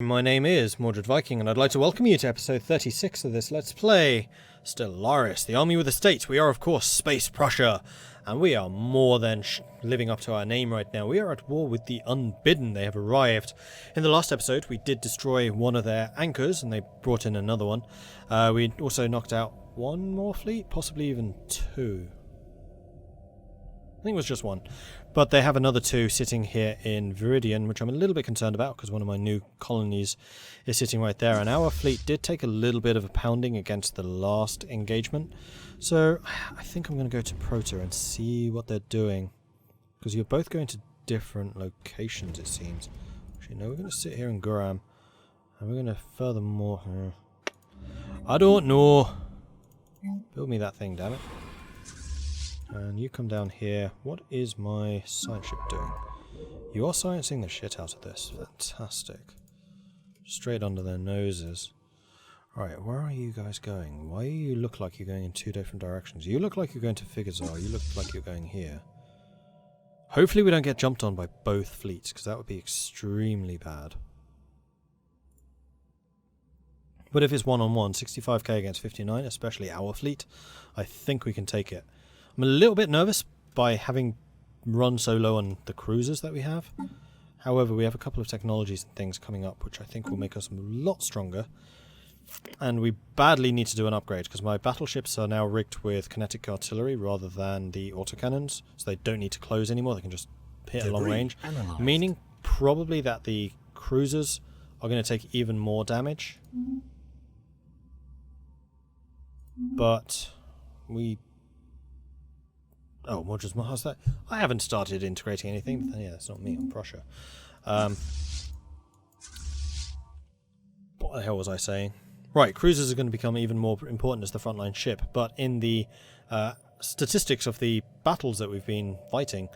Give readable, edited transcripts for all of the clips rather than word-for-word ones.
My name is Mordred Viking, and I'd like to welcome you to episode 36 of this Let's Play Stellaris, the army with the states. We are, of course, Space Prussia, and we are more than living up to our name right now. We are at war with the Unbidden. They have arrived. In the last episode, we did destroy one of their anchors, and they brought in another one. We also knocked out one more fleet, possibly even two. I think it was just one. But they have another two sitting here in Viridian, which I'm a little bit concerned about because one of my new colonies is sitting right there. And our fleet did take a little bit of a pounding against the last engagement. So I think I'm going to go to Prota and see what they're doing. Because you're both going to different locations, it seems. Actually, no, we're going to sit here in Guram. And we're going to furthermore... I don't know. Build me that thing, damn it. And you come down here. What is my science ship doing? You are sciencing the shit out of this. Fantastic. Straight under their noses. Alright, where are you guys going? Why do you look like you're going in two different directions? You look like you're going to Figazar. You look like you're going here. Hopefully we don't get jumped on by both fleets, because that would be extremely bad. But if it's one-on-one, 65k against 59, especially our fleet, I think we can take it. I'm a little bit nervous by having run so low on the cruisers that we have. However, we have a couple of technologies and things coming up which I think will make us a lot stronger. And we badly need to do an upgrade because my battleships are now rigged with kinetic artillery rather than the autocannons. So they don't need to close anymore, they can just hit a long range. Meaning probably that the cruisers are going to take even more damage. But we... Oh, Mordred's how's that? I haven't started integrating anything. But yeah, that's not me, I'm Prussia. What the hell was I saying? Right, cruisers are going to become even more important as the frontline ship, but in the statistics of the battles that we've been fighting,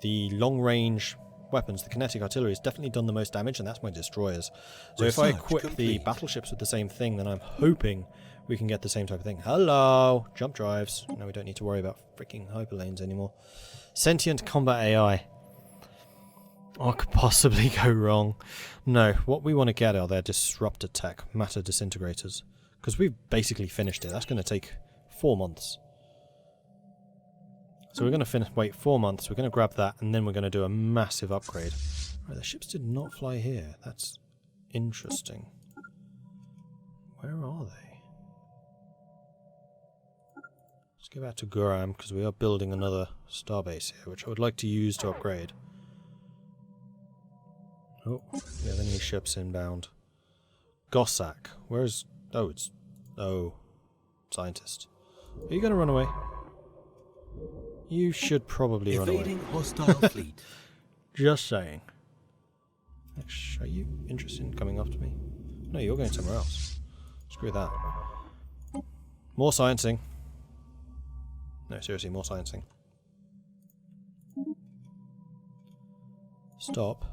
the long-range weapons, the kinetic artillery, has definitely done the most damage, and that's my destroyers. So if I equip the battleships with the same thing, then I'm hoping we can get the same type of thing. Hello! Jump drives. Now we don't need to worry about freaking hyperlanes anymore. Sentient combat AI. What could possibly go wrong? No, what we want to get are their disruptor tech, matter disintegrators. Because we've basically finished it. That's going to take 4 months. So we're going to wait 4 months, we're going to grab that, and then we're going to do a massive upgrade. Right, the ships did not fly here. That's interesting. Where are they? Let's go back to Guram, because we are building another starbase here, which I would like to use to upgrade. Oh, we have enemy ships inbound. Gossack. Where's... Oh, it's... Oh. Scientist. Are you going to run away? You should probably run away. Evading hostile fleet. Just saying. Are you interested in coming after me? No, you're going somewhere else. Screw that. More sciencing. No, seriously, more sciencing. Stop.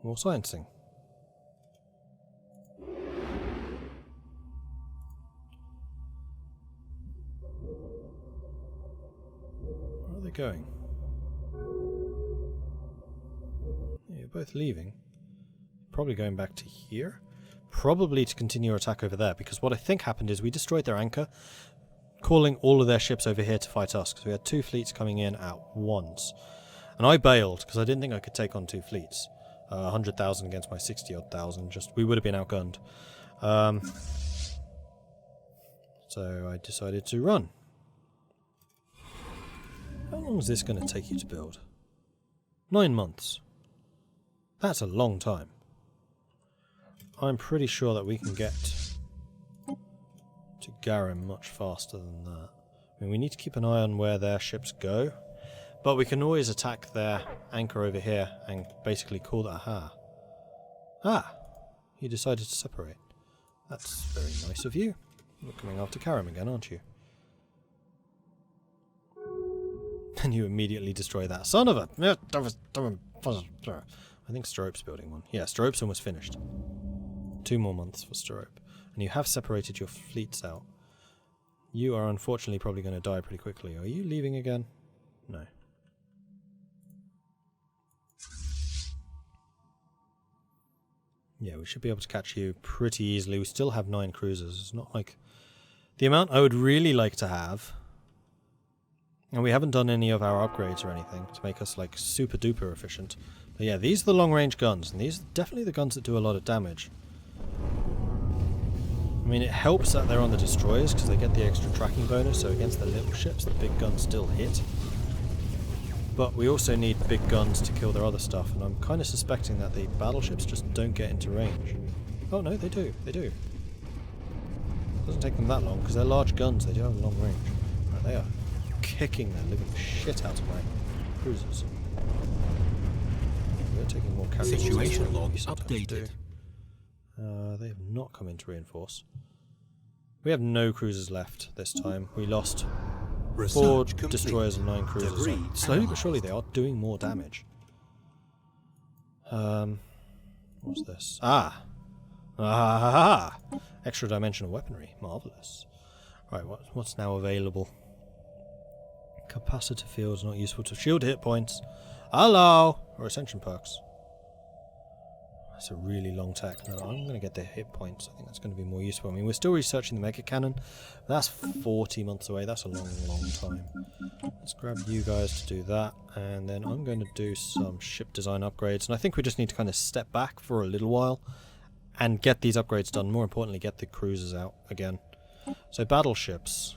More sciencing. Where are they going? Yeah, you're both leaving. Probably going back to here. Probably to continue our attack over there, because what I think happened is we destroyed their anchor, calling all of their ships over here to fight us, because we had two fleets coming in at once. And I bailed, because I didn't think I could take on two fleets. 100,000 against my 60-odd thousand, we would have been outgunned. So I decided to run. How long is this going to take you to build? 9 months. That's a long time. I'm pretty sure that we can get to Garum much faster than that. I mean, we need to keep an eye on where their ships go, but we can always attack their anchor over here and basically call that aha. Ah! You decided to separate. That's very nice of you. You're coming after Karam again, aren't you? And you immediately destroy that. Son of a... I think Strope's building one. Yeah, Strope's almost finished. 2 more months for Strope. And you have separated your fleets out. You are unfortunately probably going to die pretty quickly. Are you leaving again? No. Yeah, we should be able to catch you pretty easily. We still have 9 cruisers. It's not like the amount I would really like to have. And we haven't done any of our upgrades or anything to make us like super duper efficient. But yeah, these are the long range guns, and these are definitely the guns that do a lot of damage. I mean, it helps that they're on the destroyers because they get the extra tracking bonus, so against the little ships the big guns still hit. But we also need big guns to kill their other stuff, and I'm kind of suspecting that the battleships just don't get into range. Oh no, they do, they do. It doesn't take them that long because they're large guns, they do have a long range. Right, they are kicking the living shit out of my cruisers. We're taking more casualties. Situation log updated. They have not come in to reinforce. We have no cruisers left this time. We lost 4 destroyers and 9 cruisers. So slowly but surely they are doing more damage. What's this? Extra dimensional weaponry. Marvellous. Right, what's now available? Capacitor fields not useful to shield hit points. Hello! Or ascension perks. That's a really long tech. No, I'm going to get the hit points. I think that's going to be more useful. I mean, we're still researching the mega cannon. That's 40 months away. That's a long, long time. Let's grab you guys to do that. And then I'm going to do some ship design upgrades. And I think we just need to kind of step back for a little while and get these upgrades done. More importantly, get the cruisers out again. So battleships.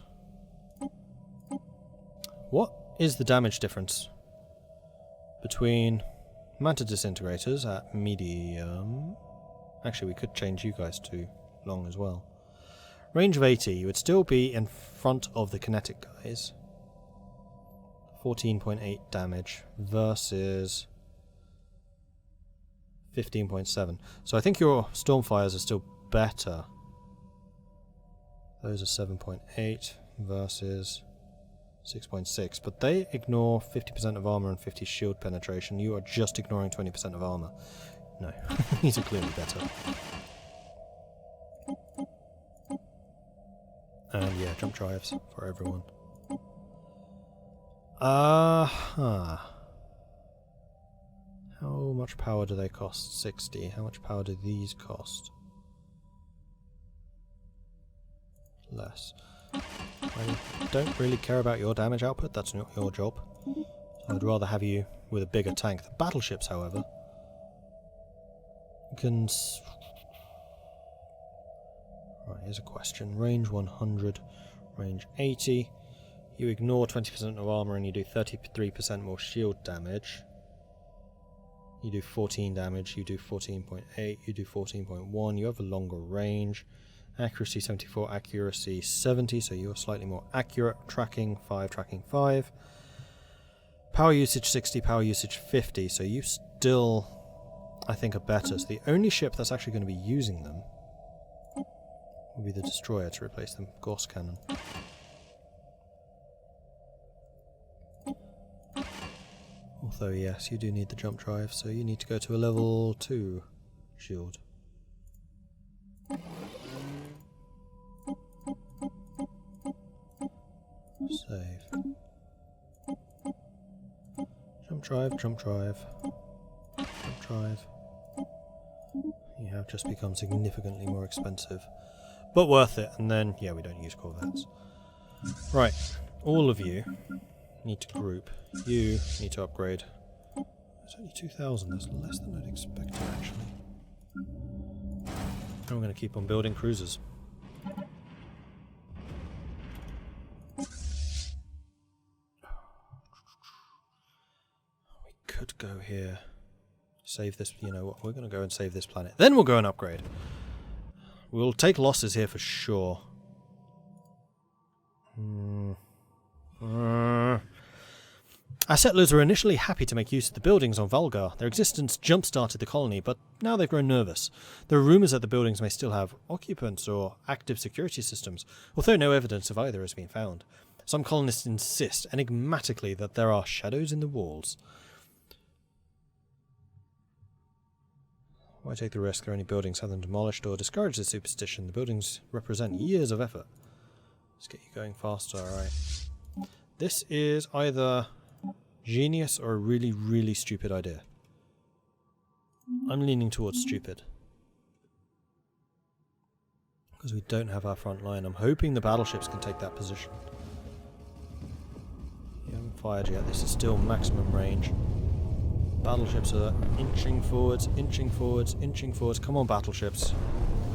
What is the damage difference between Manta disintegrators at medium? Actually, we could change you guys to long as well. Range of 80, you would still be in front of the kinetic guys. 14.8 damage versus 15.7. So I think your Stormfires are still better. Those are 7.8 versus 6.6, but they ignore 50% of armor and 50 shield penetration. You are just ignoring 20% of armor. No, these are clearly better. And yeah, jump drives for everyone. How much power do they cost? 60. How much power do these cost? Less. I don't really care about your damage output, that's not your job. I'd rather have you with a bigger tank. The battleships, however, can... Right, here's a question. Range 100, range 80. You ignore 20% of armor and you do 33% more shield damage. You do 14 damage, you do 14.8, you do 14.1, you have a longer range. Accuracy 74, accuracy 70, so you're slightly more accurate. Tracking 5, tracking 5. Power usage 60, power usage 50, so you still, I think, are better. So the only ship that's actually going to be using them will be the destroyer to replace the Gauss cannon. Although, yes, you do need the jump drive, so you need to go to a level 2 shield. Save. Jump drive, jump drive. Jump drive. You have just become significantly more expensive. But worth it, and then, yeah, we don't use corvettes. Right, all of you need to group. You need to upgrade. It's only 2,000, that's less than I'd expected, actually. And we're going to keep on building cruisers. We could go here. Save this, you know what, we're going to go and save this planet. Then we'll go and upgrade. We'll take losses here for sure. Our settlers were initially happy to make use of the buildings on Valgar. Their existence jump-started the colony, but now they've grown nervous. There are rumours that the buildings may still have occupants or active security systems, although no evidence of either has been found. Some colonists insist, enigmatically, that there are shadows in the walls. Why take the risk? There are any buildings, have them demolished, or discourage the superstition. The buildings represent years of effort. Let's get you going faster, alright. This is either genius or a really, really stupid idea. I'm leaning towards stupid. Because we don't have our front line. I'm hoping the battleships can take that position. You haven't fired yet. This is still maximum range. Battleships are inching forwards, inching forwards, inching forwards. Come on, battleships.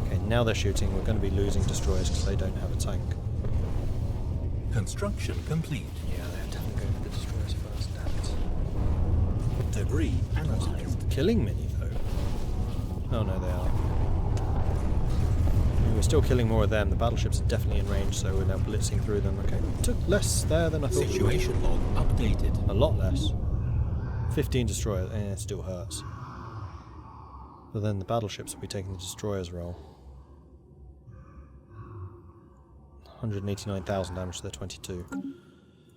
Okay, now they're shooting. We're going to be losing destroyers because they don't have a tank. Construction complete. Yeah, they're definitely going for the destroyers first. Damn it. Debris analyzed. Killing many, though. Oh, no, they are. We're still killing more of them. The battleships are definitely in range, so we're now blitzing through them. Okay, we took less there than I thought. Situation log updated. A lot less. 15 destroyers. It still hurts. But then the battleships will be taking the destroyers' role. 189,000 damage to their 22.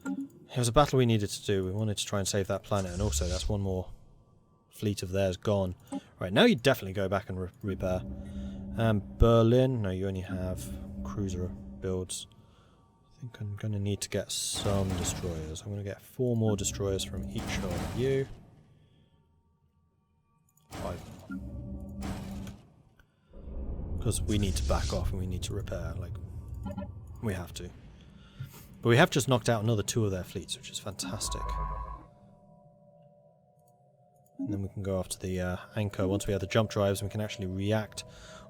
It was a battle we needed to do. We wanted to try and save that planet, and also that's one more fleet of theirs gone. Right, now you definitely go back and repair. Berlin, no, you only have cruiser builds. I think I'm going to need to get some destroyers. I'm going to get 4 more destroyers from each of you. 5 more. Because we need to back off and we need to repair, like, we have to. But we have just knocked out another 2 of their fleets, which is fantastic. And then we can go after the anchor. Once we have the jump drives, we can actually react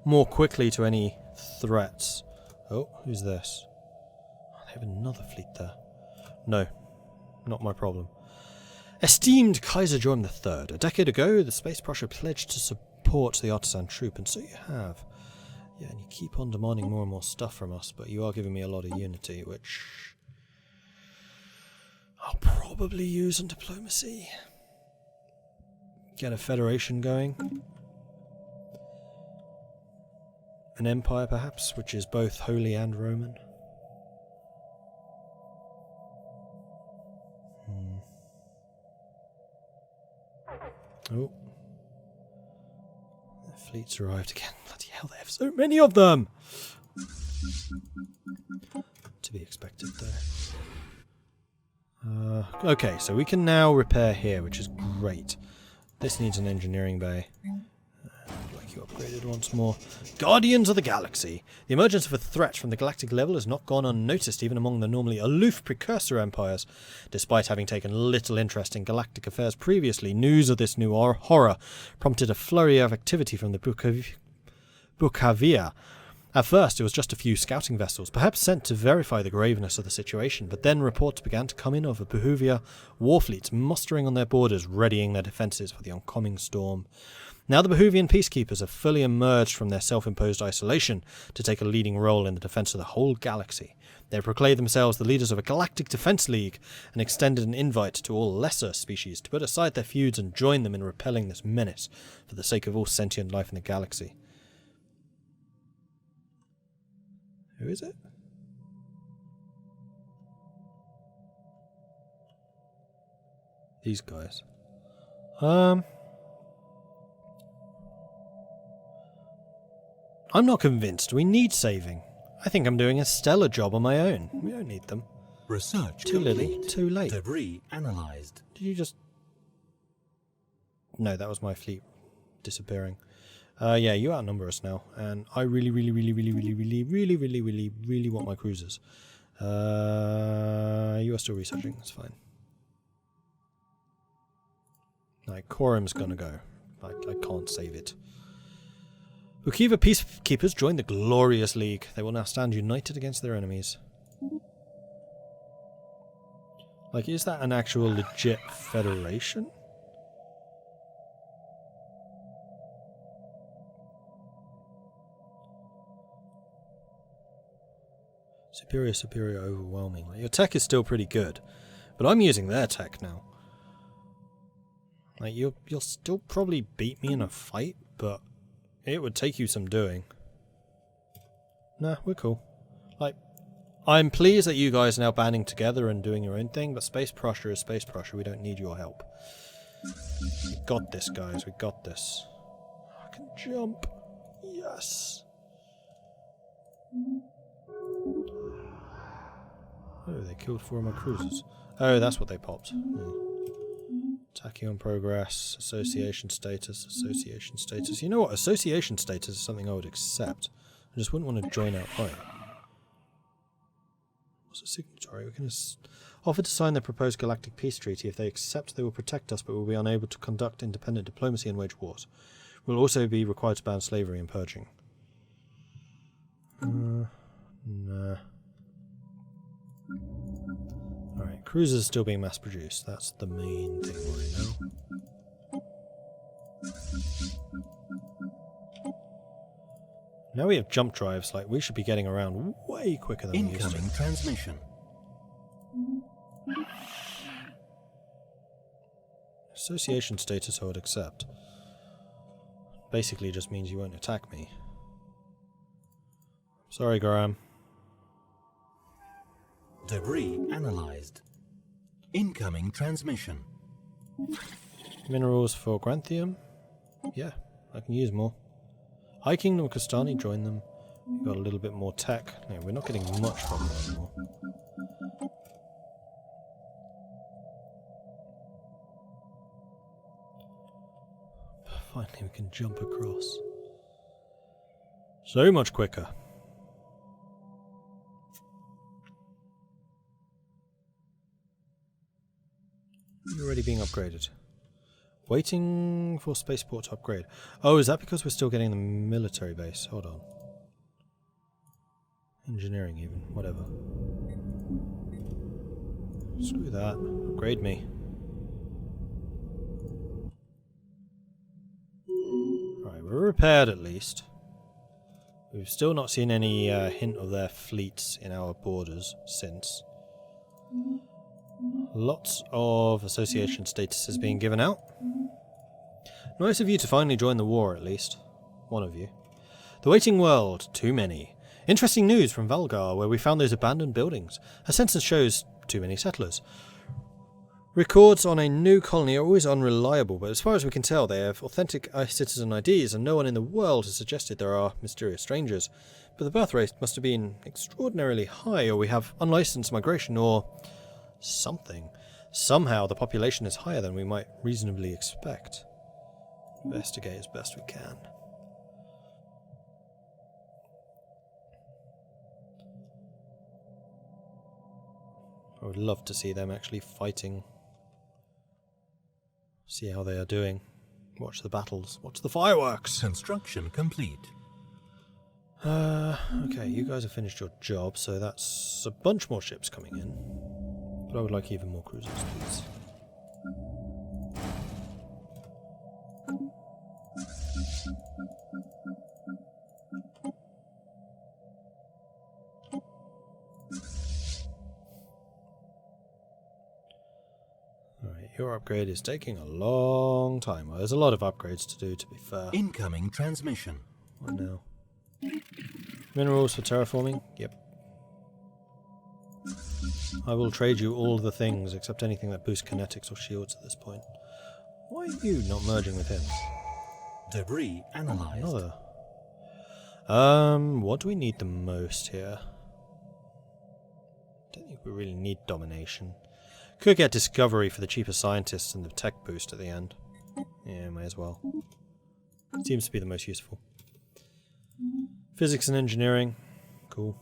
more quickly to any threats. Oh, who's this? Oh, they have another fleet there. No, not my problem. Esteemed Kaiser John III, a decade ago, the Space Prussia pledged to support the artisan troop, and so you have. Yeah, and you keep on demanding more and more stuff from us, but you are giving me a lot of unity, which I'll probably use on diplomacy. Get a federation going. An empire, perhaps, which is both holy and Roman. Oh. The fleet's arrived again. Bloody hell, they have so many of them! To be expected, though. Okay, so we can now repair here, which is great. This needs an engineering bay. I'd like you upgraded once more. Guardians of the Galaxy! The emergence of a threat from the galactic level has not gone unnoticed even among the normally aloof precursor empires. Despite having taken little interest in galactic affairs previously, news of this new horror prompted a flurry of activity from the Bukavia. At first, it was just a few scouting vessels, perhaps sent to verify the graveness of the situation, but then reports began to come in of a Behuvia war fleets mustering on their borders, readying their defences for the oncoming storm. Now the Behuvian peacekeepers have fully emerged from their self-imposed isolation to take a leading role in the defence of the whole galaxy. They have proclaimed themselves the leaders of a galactic defence league and extended an invite to all lesser species to put aside their feuds and join them in repelling this menace for the sake of all sentient life in the galaxy. Who is it? These guys. I'm not convinced. We need saving. I think I'm doing a stellar job on my own. We don't need them. Research Too little, complete. too late. Debris analyzed. Did you just... No, that was my fleet disappearing. Yeah, you outnumber us now, and I really want my cruisers. You are still researching, that's fine. Like, Quorum's gonna go. I can't save it. Ukiva peacekeepers joined the glorious league. They will now stand united against their enemies. Like, is that an actual legit federation? Superior, overwhelming. Like, your tech is still pretty good, but I'm using their tech now. Like, you'll still probably beat me in a fight, but it would take you some doing. Nah, we're cool. Like, I'm pleased that you guys are now banding together and doing your own thing, but Space Prussia is Space Prussia. We don't need your help. We got this, guys. We got this. I can jump. Yes. Oh, they killed 4 of my cruisers. Oh, that's what they popped. Tachyon progress, association status. You know what? Association status is something I would accept. I just wouldn't want to join outright. What's a signatory? We can offer to sign the proposed galactic peace treaty. If they accept, they will protect us, but will be unable to conduct independent diplomacy and wage wars. We'll also be required to ban slavery and purging. Nah. Alright, cruisers still being mass produced. That's the main thing right now. Now we have jump drives, like we should be getting around way quicker than we used to. Incoming transmission. Association status I would accept. Basically just means you won't attack me. Sorry, Graham. Debris analyzed. Incoming transmission. Minerals for Granthium? Yeah, I can use more. High Kingdom of Castani, join them. We've got a little bit more tech. No, we're not getting much from them anymore. Finally we can jump across. So much quicker. You're already being upgraded. Waiting for spaceport to upgrade. Oh, is that because we're still getting the military base? Hold on. Engineering even. Whatever. Screw that. Upgrade me. Alright, we're repaired at least. We've still not seen any hint of their fleets in our borders since. Lots of association statuses being given out. Nice of you to finally join the war, at least. One of you. The Waiting World. Too many. Interesting news from Valgar, where we found those abandoned buildings. A census shows too many settlers. Records on a new colony are always unreliable, but as far as we can tell, they have authentic citizen IDs, and no one in the world has suggested there are mysterious strangers. But the birth rate must have been extraordinarily high, or we have unlicensed migration, or something. Somehow the population is higher than we might reasonably expect. Investigate as best we can. I would love to see them actually fighting. See how they are doing. Watch the battles. Watch the fireworks. Construction complete. Okay, you guys have finished your job, so that's a bunch more ships coming in. But I would like even more cruisers, please. Alright, your upgrade is taking a long time. Well, there's a lot of upgrades to do, to be fair. Incoming transmission. What now? Minerals for terraforming? Yep. I will trade you all the things except anything that boosts kinetics or shields at this point. Why are you not merging with him? Debris analyzed. Another. What do we need the most here? Don't think we really need domination. Could get discovery for the cheaper scientists and the tech boost at the end. Yeah, may as well. Seems to be the most useful. Physics and engineering. Cool.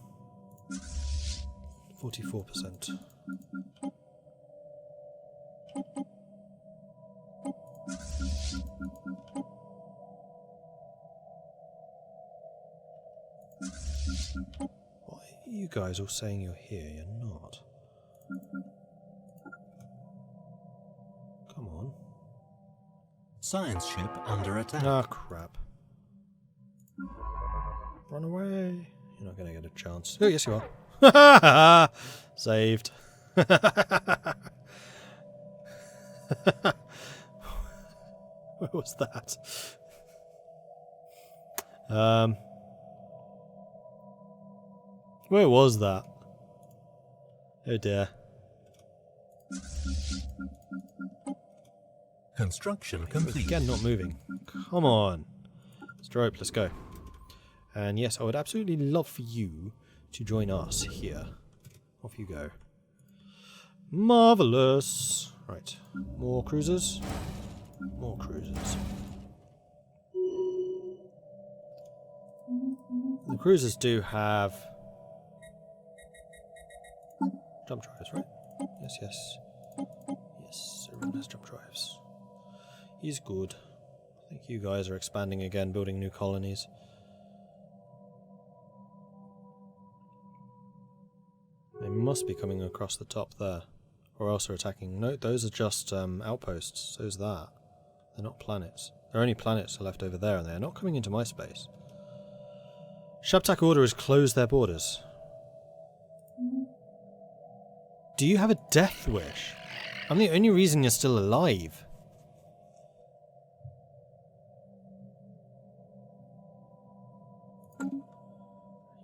44%. Why are you guys all saying you're here? You're not. Come on. Science ship under attack. Ah, crap. Run away. You're not going to get a chance. Oh, yes you are. Saved. Where was that? Where was that? Oh dear. Construction complete. Again, not moving. Come on. Strope, let's go. And yes, I would absolutely love for you to join us here. Off you go. Marvellous. Right. More cruisers. More cruisers. The cruisers do have jump drives, right? Yes, yes. Yes, everyone has jump drives. He's good. I think you guys are expanding again, building new colonies. They must be coming across the top there. Or else they're attacking. No, those are just outposts. So's that. They're not planets. There are only planets left over there, and they're not coming into my space. Shabtak Order has closed their borders. Do you have a death wish? I'm the only reason you're still alive.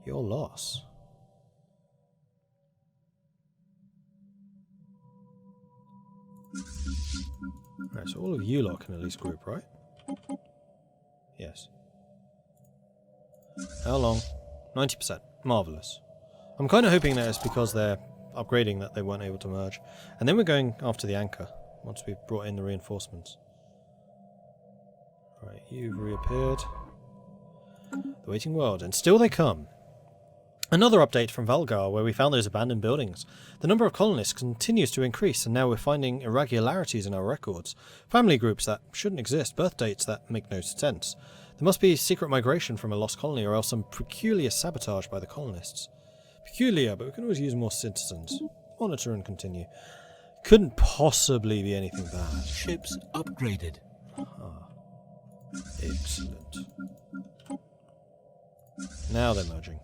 Your loss. Right, so all of you lot can at least group, right? Yes. How long? 90%. Marvellous. I'm kind of hoping that it's because they're upgrading that they weren't able to merge. And then we're going after the anchor, once we've brought in the reinforcements. Right, you've reappeared. The waiting world, and still they come. Another update from Valgar, where we found those abandoned buildings. The number of colonists continues to increase, and now we're finding irregularities in our records. Family groups that shouldn't exist, birth dates that make no sense. There must be secret migration from a lost colony, or else some peculiar sabotage by the colonists. Peculiar, but we can always use more citizens. Monitor and continue. Couldn't possibly be anything bad. Ships upgraded. Ah. Excellent. Now they're merging.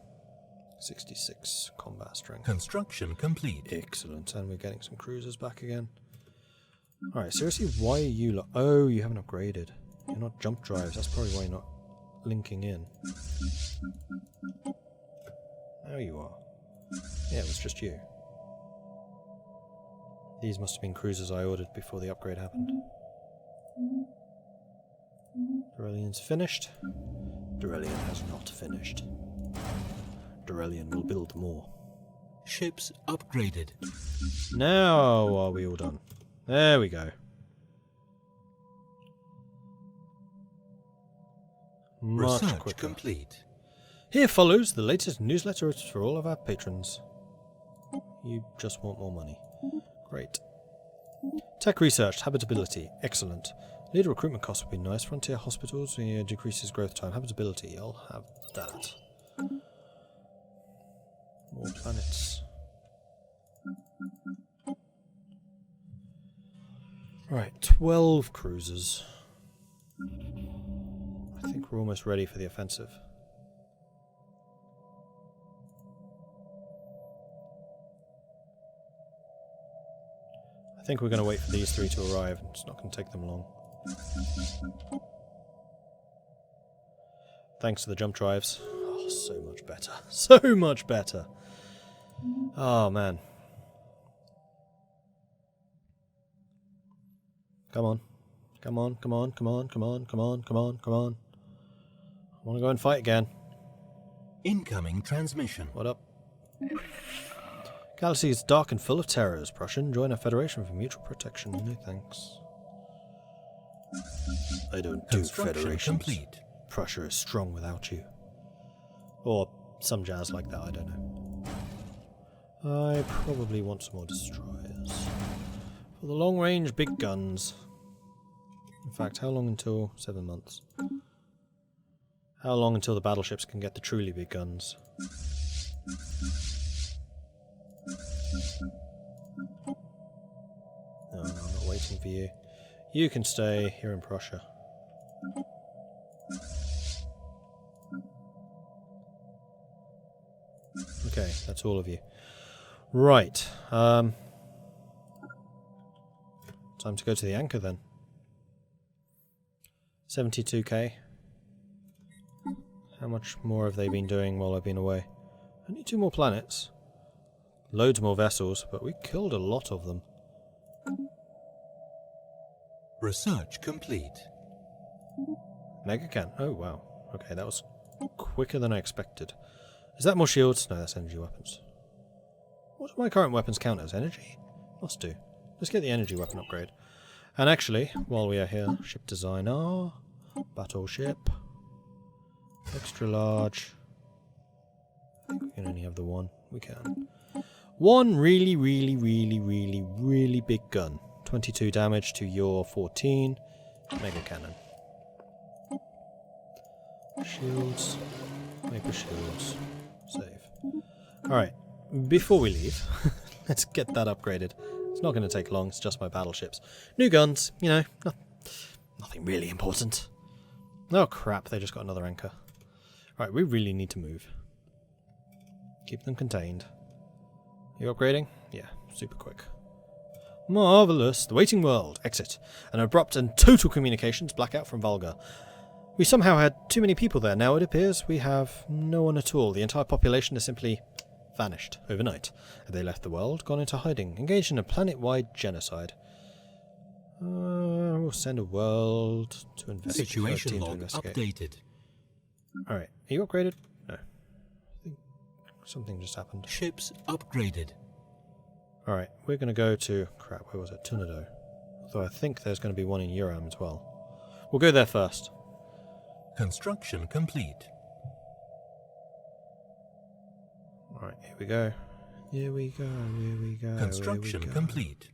66 combat strength. Construction complete. Excellent, and we're getting some cruisers back again. Alright, seriously, why are you lot? Oh, you haven't upgraded. You're not jump drives, that's probably why you're not linking in. Now you are. Yeah, it was just you. These must have been cruisers I ordered before the upgrade happened. Durelian's finished. Durelian has not finished. Durelian will build more. Ships upgraded. Now are we all done? There we go. Much Research quicker. complete. Here follows the latest newsletter for all of our patrons. You just want more money. Great. Tech research, habitability, excellent. Leader recruitment costs would be nice. Frontier hospitals, decreases growth time. Habitability, I'll have that. More planets. Right, 12 cruisers. I think we're almost ready for the offensive. I think we're going to wait for these three to arrive. It's not going to take them long. Thanks to the jump drives. Oh, so much better. So much better. Oh, man. Come on. Come on, come on, come on, come on, come on, come on, come on. I want to go and fight again. Incoming transmission. What up? Galaxy is dark and full of terrors. Prussian, join our federation for mutual protection. No thanks. I don't do federations. Complete. Prussia is strong without you. Or some jazz like that, I don't know. I probably want some more destroyers. For the long-range big guns. In fact, how long until 7 months? How long until the battleships can get the truly big guns? No, I'm not waiting for you. You can stay here in Prussia. Okay, that's all of you. Right. Time to go to the anchor then. 72k. How much more have they been doing while I've been away? Only 2 more planets. Loads more vessels, but we killed a lot of them. Research complete. Mega can. Oh, wow. Okay, that was quicker than I expected. Is that more shields? No, that's energy weapons. What do my current weapons count as? Energy? Must do. Let's get the energy weapon upgrade. And actually, while we are here, ship designer, battleship. Extra large. I think we can only have the one. We can. One really, really, really, really, really big gun. 22 damage to your 14. Mega cannon. Shields. Maple shields. Save. Alright. Before we leave, let's get that upgraded. It's not going to take long. It's just my battleships. New guns. You know, nothing really important. Oh crap, they just got another anchor. Right, we really need to move. Keep them contained. You upgrading? Yeah, super quick. Marvellous. The waiting world. Exit. An abrupt and total communications blackout from Volga. We somehow had too many people there. Now it appears we have no one at all. The entire population has simply vanished overnight. Have they left the world? Gone into hiding? Engaged in a planet-wide genocide? We'll send a world to investigate. Situation log updated. Alright, are you upgraded? No. I think something just happened. Ships upgraded. Alright, we're going to go to... Crap, where was it? Tunado. Although I think there's going to be one in Uram as well. We'll go there first. Construction complete. Alright, here we go. Here we go, here we go. Construction complete.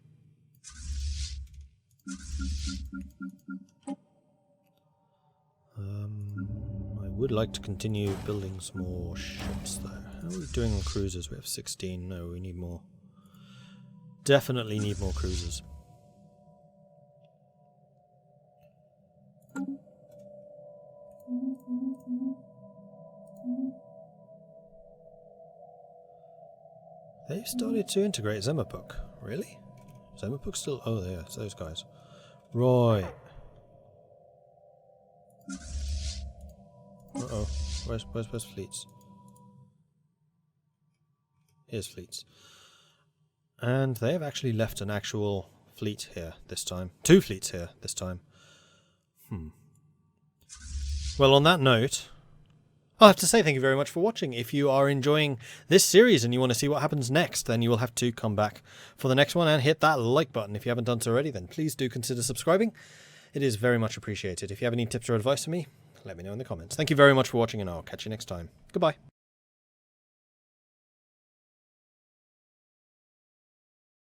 I would like to continue building some more ships though. How are we doing on cruisers? We have 16. No, we need more. Definitely need more cruisers. They've started to integrate Zemapuk. Really? Zemapuk still... Oh, yeah, it's those guys. Right. Uh-oh. Where's fleets? Here's fleets. And they have actually left an actual fleet here this time. 2 fleets here this time. Well, on that note, I'll have to say thank you very much for watching. If you are enjoying this series and you want to see what happens next, then you will have to come back for the next one and hit that like button. If you haven't done so already, then please do consider subscribing. It is very much appreciated. If you have any tips or advice for me, let me know in the comments. Thank you very much for watching, and I'll catch you next time. Goodbye.